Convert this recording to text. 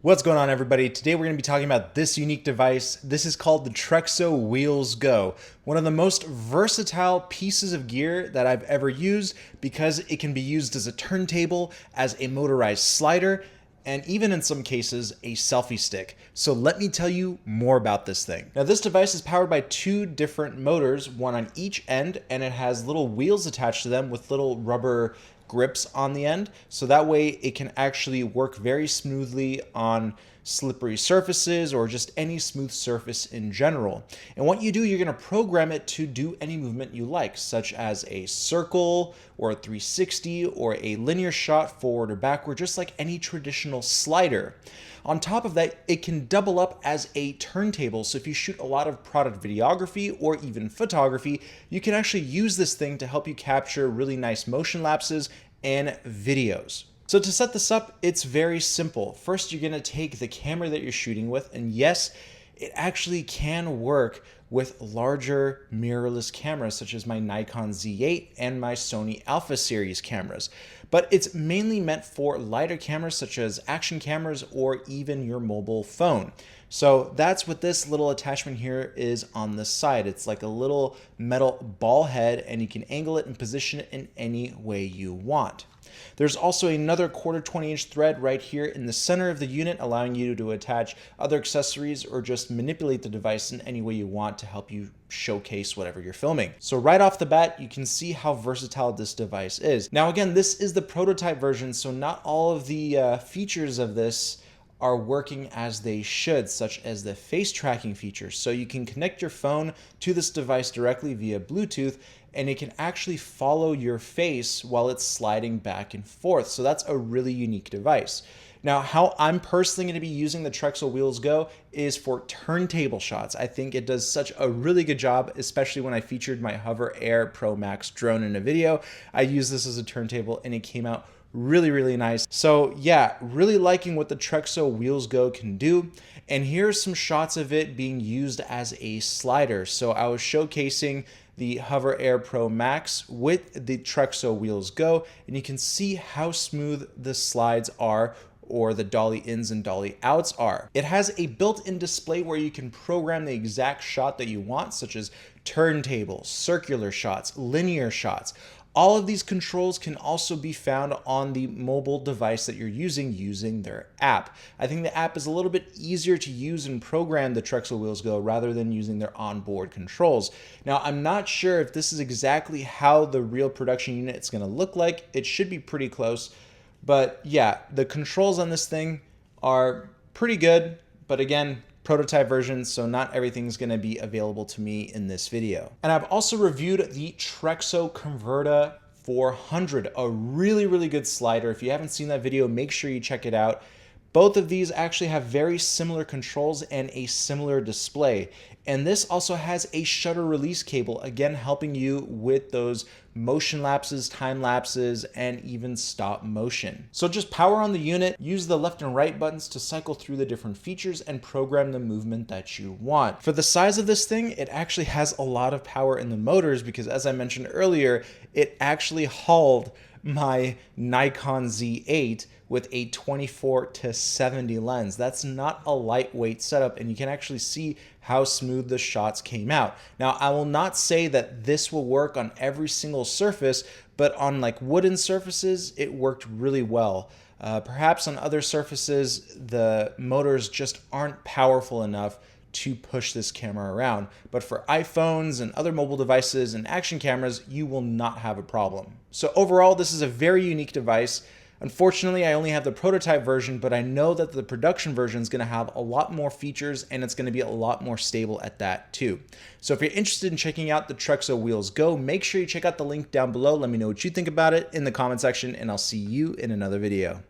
What's going on, everybody? Today we're going to be talking about this unique device. This is called the Trexo Wheels Go, one of the most versatile pieces of gear that I've ever used because it can be used as a turntable, as a motorized slider, and even in some cases a selfie stick. So let me tell you more about this thing. Now, this device is powered by two different motors, one on each end, and it has little wheels attached to them with little rubber grips on the end, so that way it can actually work very smoothly on slippery surfaces or just any smooth surface in general. And what you do, you're going to program it to do any movement you like, such as a circle or a 360 or a linear shot forward or backward, just like any traditional slider. On top of that, it can double up as a turntable. So if you shoot a lot of product videography or even photography, you can actually use this thing to help you capture really nice motion lapses and videos. So to set this up, it's very simple. First, you're gonna take the camera that you're shooting with, and yes, it actually can work with larger mirrorless cameras such as my Nikon Z8 and my Sony Alpha series cameras. But it's mainly meant for lighter cameras such as action cameras or even your mobile phone. So that's what this little attachment here is on the side. It's like a little metal ball head, and you can angle it and position it in any way you want. There's also another 1/4 20-inch thread right here in the center of the unit, allowing you to attach other accessories or just manipulate the device in any way you want to help you showcase whatever you're filming. So right off the bat, you can see how versatile this device is. Now again, this is the prototype version, so not all of the features of this are working as they should, such as the face tracking feature. So you can connect your phone to this device directly via Bluetooth, and it can actually follow your face while it's sliding back and forth. So that's a really unique device. Now, how I'm personally going to be using the Trexo Wheels Go is for turntable shots. I think it does such a really good job, especially when I featured my Hover Air Pro Max drone in a video. I used this as a turntable and it came out really nice. So yeah, really liking what the Trexo Wheels Go can do. And here's some shots of it being used as a slider. So I was showcasing the Hover Air Pro Max with the Trexo Wheels Go, and you can see how smooth the slides are, or the dolly ins and dolly outs are. It has a built-in display where you can program the exact shot that you want, such as turntables, circular shots, linear shots. All of these controls can also be found on the mobile device that you're using their app. I think the app is a little bit easier to use and program the Trexo Wheels Go rather than using their onboard controls. Now, I'm not sure if this is exactly how the real production unit is going to look like. It should be pretty close. But yeah, the controls on this thing are pretty good. But again, prototype version, so not everything's going to be available to me in this video. And I've also reviewed the Trexo Converta 400, a really good slider. If you haven't seen that video, make sure you check it out. Both of these actually have very similar controls and a similar display. And this also has a shutter release cable, again helping you with those motion lapses, time lapses, and even stop motion. So just power on the unit, use the left and right buttons to cycle through the different features and program the movement that you want. For the size of this thing, it actually has a lot of power in the motors because, as I mentioned earlier, it actually hauled my Nikon Z8 with a 24-70 lens. That's not a lightweight setup, and you can actually see how smooth the shots came out. Now, I will not say that this will work on every single surface, but on like wooden surfaces, it worked really well. Perhaps on other surfaces, the motors just aren't powerful enough to push this camera around. But for iPhones and other mobile devices and action cameras, you will not have a problem. So overall, this is a very unique device. Unfortunately, I only have the prototype version, but I know that the production version is going to have a lot more features and it's going to be a lot more stable at that too. So if you're interested in checking out the Trexo Wheels Go, make sure you check out the link down below. Let me know what you think about it in the comment section, and I'll see you in another video.